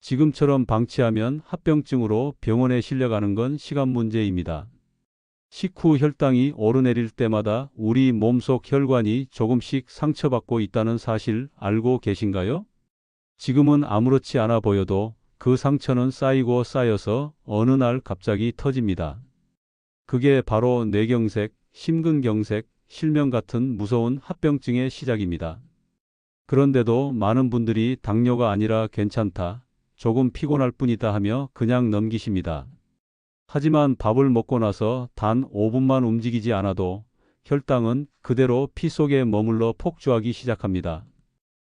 지금처럼 방치하면 합병증으로 병원에 실려가는 건 시간 문제입니다. 식후 혈당이 오르내릴 때마다 우리 몸속 혈관이 조금씩 상처받고 있다는 사실 알고 계신가요? 지금은 아무렇지 않아 보여도 그 상처는 쌓이고 쌓여서 어느 날 갑자기 터집니다. 그게 바로 뇌경색, 심근경색, 실명 같은 무서운 합병증의 시작입니다. 그런데도 많은 분들이 당뇨가 아니라 괜찮다, 조금 피곤할 뿐이다 하며 그냥 넘기십니다. 하지만 밥을 먹고 나서 단 5분만 움직이지 않아도 혈당은 그대로 피 속에 머물러 폭주하기 시작합니다.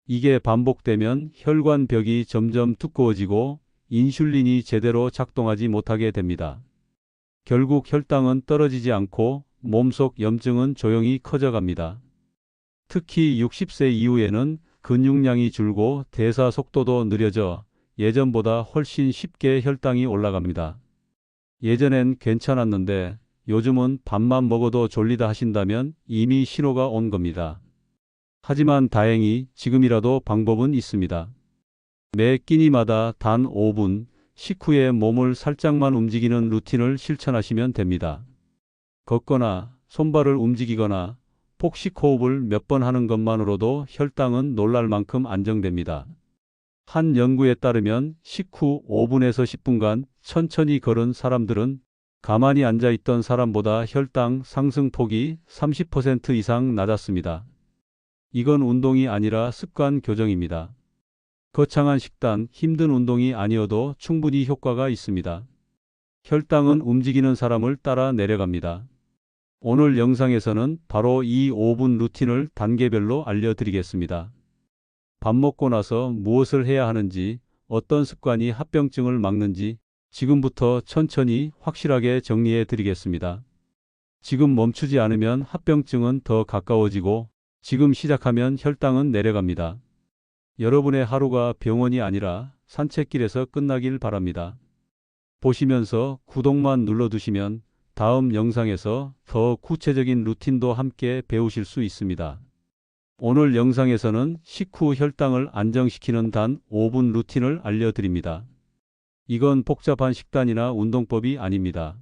이게 반복되면 혈관벽이 점점 두꺼워지고 인슐린이 제대로 작동하지 못하게 됩니다. 결국 혈당은 떨어지지 않고 몸속 염증은 조용히 커져갑니다. 특히 60세 이후에는 근육량이 줄고 대사 속도도 느려져 예전보다 훨씬 쉽게 혈당이 올라갑니다. 예전엔 괜찮았는데 요즘은 밥만 먹어도 졸리다 하신다면 이미 신호가 온 겁니다. 하지만 다행히 지금이라도 방법은 있습니다. 매 끼니마다 단 5분, 식후에 몸을 살짝만 움직이는 루틴을 실천하시면 됩니다. 걷거나 손발을 움직이거나 폭식 호흡을 몇 번 하는 것만으로도 혈당은 놀랄 만큼 안정됩니다. 한 연구에 따르면 식후 5분에서 10분간 천천히 걸은 사람들은 가만히 앉아 있던 사람보다 혈당 상승폭이 30% 이상 낮았습니다. 이건 운동이 아니라 습관 교정입니다. 거창한 식단, 힘든 운동이 아니어도 충분히 효과가 있습니다. 혈당은 움직이는 사람을 따라 내려갑니다. 오늘 영상에서는 바로 이 5분 루틴을 단계별로 알려드리겠습니다. 밥 먹고 나서 무엇을 해야 하는지, 어떤 습관이 합병증을 막는지 지금부터 천천히 확실하게 정리해 드리겠습니다. 지금 멈추지 않으면 합병증은 더 가까워지고 지금 시작하면 혈당은 내려갑니다. 여러분의 하루가 병원이 아니라 산책길에서 끝나길 바랍니다. 보시면서 구독만 눌러두시면 다음 영상에서 더 구체적인 루틴도 함께 배우실 수 있습니다. 오늘 영상에서는 식후 혈당을 안정시키는 단 5분 루틴을 알려드립니다. 이건 복잡한 식단이나 운동법이 아닙니다.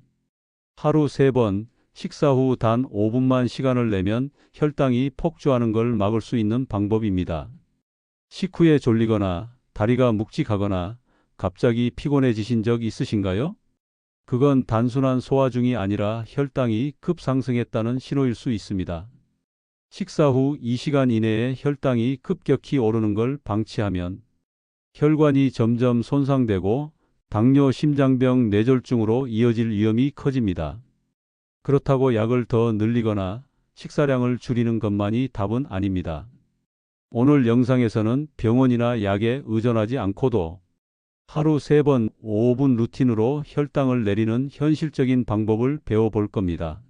하루 3번, 식사 후 단 5분만 시간을 내면 혈당이 폭주하는 걸 막을 수 있는 방법입니다. 식후에 졸리거나 다리가 묵직하거나 갑자기 피곤해지신 적 있으신가요? 그건 단순한 소화중이 아니라 혈당이 급상승했다는 신호일 수 있습니다. 식사 후 2시간 이내에 혈당이 급격히 오르는 걸 방치하면 혈관이 점점 손상되고 당뇨, 심장병, 뇌졸중으로 이어질 위험이 커집니다. 그렇다고 약을 더 늘리거나 식사량을 줄이는 것만이 답은 아닙니다. 오늘 영상에서는 병원이나 약에 의존하지 않고도 하루 3번 5분 루틴으로 혈당을 내리는 현실적인 방법을 배워볼 겁니다.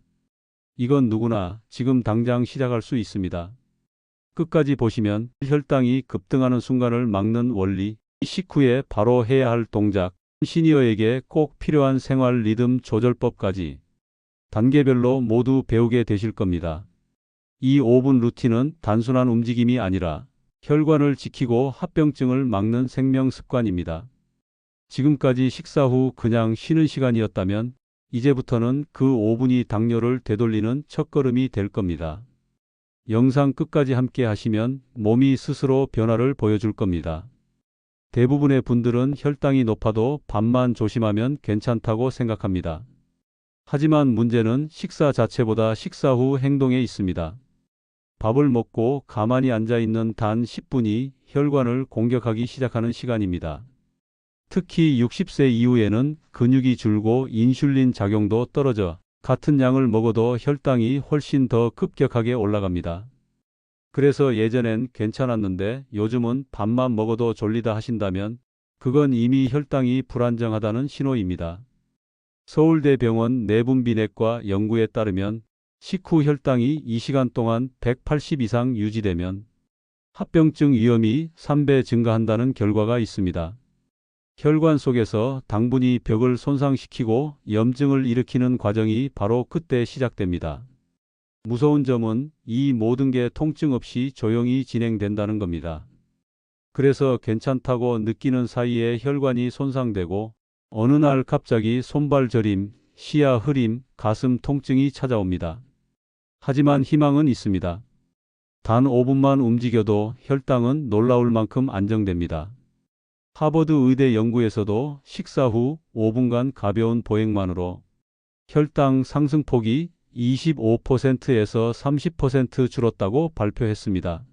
이건 누구나 지금 당장 시작할 수 있습니다. 끝까지 보시면 혈당이 급등하는 순간을 막는 원리, 식후에 바로 해야 할 동작, 시니어에게 꼭 필요한 생활 리듬 조절법까지 단계별로 모두 배우게 되실 겁니다. 이 5분 루틴은 단순한 움직임이 아니라 혈관을 지키고 합병증을 막는 생명 습관입니다. 지금까지 식사 후 그냥 쉬는 시간이었다면 이제부터는 그 5분이 당뇨를 되돌리는 첫걸음이 될 겁니다. 영상 끝까지 함께 하시면 몸이 스스로 변화를 보여줄 겁니다. 대부분의 분들은 혈당이 높아도 밥만 조심하면 괜찮다고 생각합니다. 하지만 문제는 식사 자체보다 식사 후 행동에 있습니다. 밥을 먹고 가만히 앉아 있는 단 10분이 혈관을 공격하기 시작하는 시간입니다. 특히 60세 이후에는 근육이 줄고 인슐린 작용도 떨어져 같은 양을 먹어도 혈당이 훨씬 더 급격하게 올라갑니다. 그래서 예전엔 괜찮았는데 요즘은 밥만 먹어도 졸리다 하신다면 그건 이미 혈당이 불안정하다는 신호입니다. 서울대병원 내분비내과 연구에 따르면 식후 혈당이 2시간 동안 180 이상 유지되면 합병증 위험이 3배 증가한다는 결과가 있습니다. 혈관 속에서 당분이 벽을 손상시키고 염증을 일으키는 과정이 바로 그때 시작됩니다. 무서운 점은 이 모든 게 통증 없이 조용히 진행된다는 겁니다. 그래서 괜찮다고 느끼는 사이에 혈관이 손상되고 어느 날 갑자기 손발 저림, 시야 흐림, 가슴 통증이 찾아옵니다. 하지만 희망은 있습니다. 단 5분만 움직여도 혈당은 놀라울 만큼 안정됩니다. 하버드 의대 연구에서도 식사 후 5분간 가벼운 보행만으로 혈당 상승폭이 25%에서 30% 줄었다고 발표했습니다.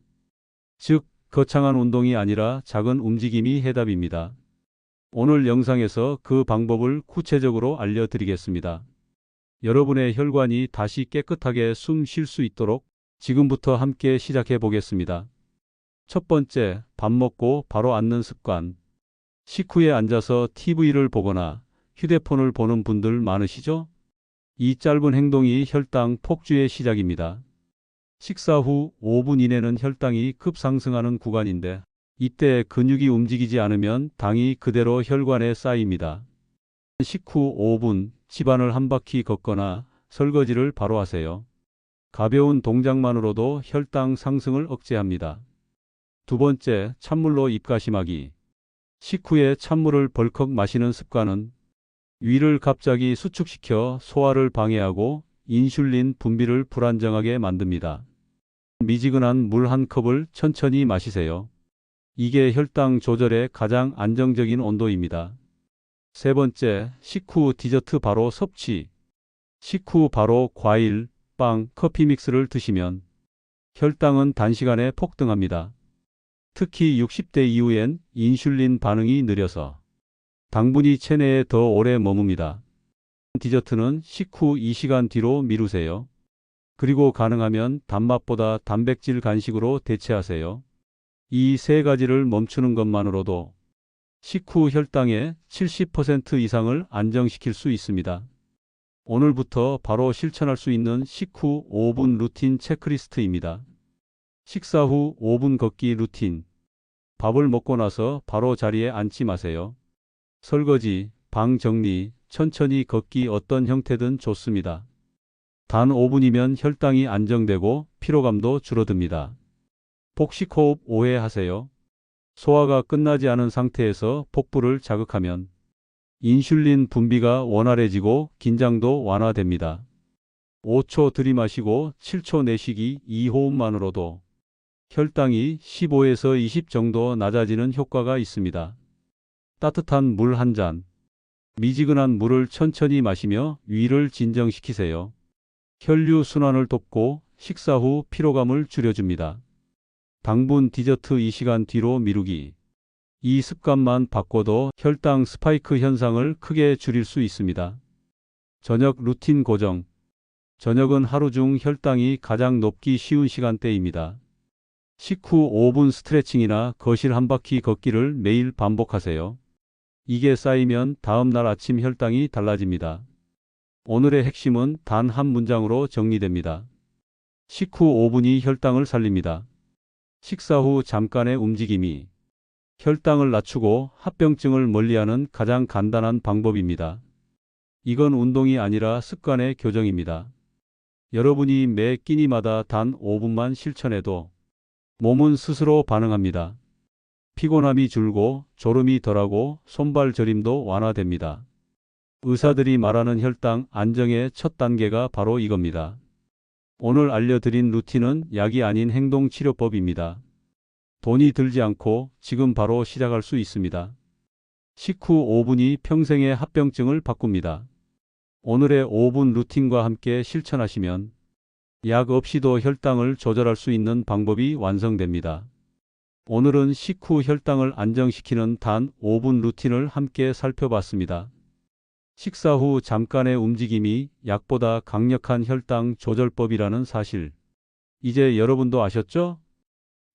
즉, 거창한 운동이 아니라 작은 움직임이 해답입니다. 오늘 영상에서 그 방법을 구체적으로 알려드리겠습니다. 여러분의 혈관이 다시 깨끗하게 숨 쉴 수 있도록 지금부터 함께 시작해 보겠습니다. 첫 번째, 밥 먹고 바로 앉는 습관. 식후에 앉아서 TV를 보거나 휴대폰을 보는 분들 많으시죠? 이 짧은 행동이 혈당 폭주의 시작입니다. 식사 후 5분 이내는 혈당이 급상승하는 구간인데 이때 근육이 움직이지 않으면 당이 그대로 혈관에 쌓입니다. 식후 5분 집안을 한 바퀴 걷거나 설거지를 바로 하세요. 가벼운 동작만으로도 혈당 상승을 억제합니다. 두 번째, 찬물로 입가심하기. 식후에 찬물을 벌컥 마시는 습관은 위를 갑자기 수축시켜 소화를 방해하고 인슐린 분비를 불안정하게 만듭니다. 미지근한 물 한 컵을 천천히 마시세요. 이게 혈당 조절에 가장 안정적인 온도입니다. 세 번째, 식후 디저트 바로 섭취. 식후 바로 과일, 빵, 커피 믹스를 드시면 혈당은 단시간에 폭등합니다. 특히 60대 이후엔 인슐린 반응이 느려서 당분이 체내에 더 오래 머뭅니다. 디저트는 식후 2시간 뒤로 미루세요. 그리고 가능하면 단맛보다 단백질 간식으로 대체하세요. 이 세 가지를 멈추는 것만으로도 식후 혈당의 70% 이상을 안정시킬 수 있습니다. 오늘부터 바로 실천할 수 있는 식후 5분 루틴 체크리스트입니다. 식사 후 5분 걷기 루틴. 밥을 먹고 나서 바로 자리에 앉지 마세요. 설거지, 방 정리, 천천히 걷기 어떤 형태든 좋습니다. 단 5분이면 혈당이 안정되고 피로감도 줄어듭니다. 복식호흡 오해하세요. 소화가 끝나지 않은 상태에서 복부를 자극하면 인슐린 분비가 원활해지고 긴장도 완화됩니다. 5초 들이마시고 7초 내쉬기 이 호흡만으로도 혈당이 15에서 20 정도 낮아지는 효과가 있습니다. 따뜻한 물 한 잔. 미지근한 물을 천천히 마시며 위를 진정시키세요. 혈류 순환을 돕고 식사 후 피로감을 줄여줍니다. 당분 디저트 2시간 뒤로 미루기. 이 습관만 바꿔도 혈당 스파이크 현상을 크게 줄일 수 있습니다. 저녁 루틴 고정. 저녁은 하루 중 혈당이 가장 높기 쉬운 시간대입니다. 식후 5분 스트레칭이나 거실 한 바퀴 걷기를 매일 반복하세요. 이게 쌓이면 다음 날 아침 혈당이 달라집니다. 오늘의 핵심은 단 한 문장으로 정리됩니다. 식후 5분이 혈당을 살립니다. 식사 후 잠깐의 움직임이 혈당을 낮추고 합병증을 멀리하는 가장 간단한 방법입니다. 이건 운동이 아니라 습관의 교정입니다. 여러분이 매 끼니마다 단 5분만 실천해도 몸은 스스로 반응합니다. 피곤함이 줄고 졸음이 덜하고 손발 저림도 완화됩니다. 의사들이 말하는 혈당 안정의 첫 단계가 바로 이겁니다. 오늘 알려드린 루틴은 약이 아닌 행동치료법입니다. 돈이 들지 않고 지금 바로 시작할 수 있습니다. 식후 5분이 평생의 합병증을 바꿉니다. 오늘의 5분 루틴과 함께 실천하시면 약 없이도 혈당을 조절할 수 있는 방법이 완성됩니다. 오늘은 식후 혈당을 안정시키는 단 5분 루틴을 함께 살펴봤습니다. 식사 후 잠깐의 움직임이 약보다 강력한 혈당 조절법이라는 사실. 이제 여러분도 아셨죠?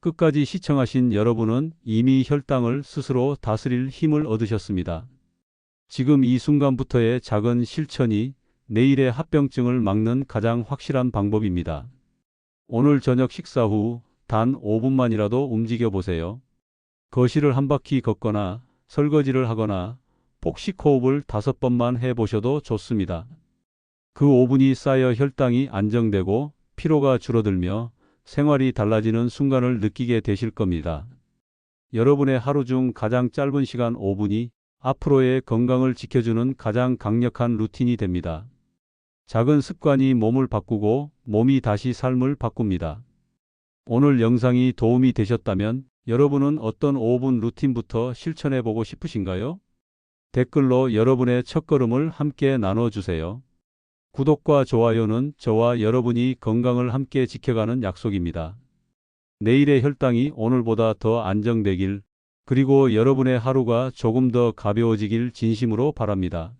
끝까지 시청하신 여러분은 이미 혈당을 스스로 다스릴 힘을 얻으셨습니다. 지금 이 순간부터의 작은 실천이 내일의 합병증을 막는 가장 확실한 방법입니다. 오늘 저녁 식사 후 단 5분만이라도 움직여 보세요. 거실을 한 바퀴 걷거나 설거지를 하거나 복식호흡을 5번만 해보셔도 좋습니다. 그 5분이 쌓여 혈당이 안정되고 피로가 줄어들며 생활이 달라지는 순간을 느끼게 되실 겁니다. 여러분의 하루 중 가장 짧은 시간 5분이 앞으로의 건강을 지켜주는 가장 강력한 루틴이 됩니다. 작은 습관이 몸을 바꾸고 몸이 다시 삶을 바꿉니다. 오늘 영상이 도움이 되셨다면 여러분은 어떤 5분 루틴부터 실천해 보고 싶으신가요? 댓글로 여러분의 첫걸음을 함께 나눠주세요. 구독과 좋아요는 저와 여러분이 건강을 함께 지켜가는 약속입니다. 내일의 혈당이 오늘보다 더 안정되길, 그리고 여러분의 하루가 조금 더 가벼워지길 진심으로 바랍니다.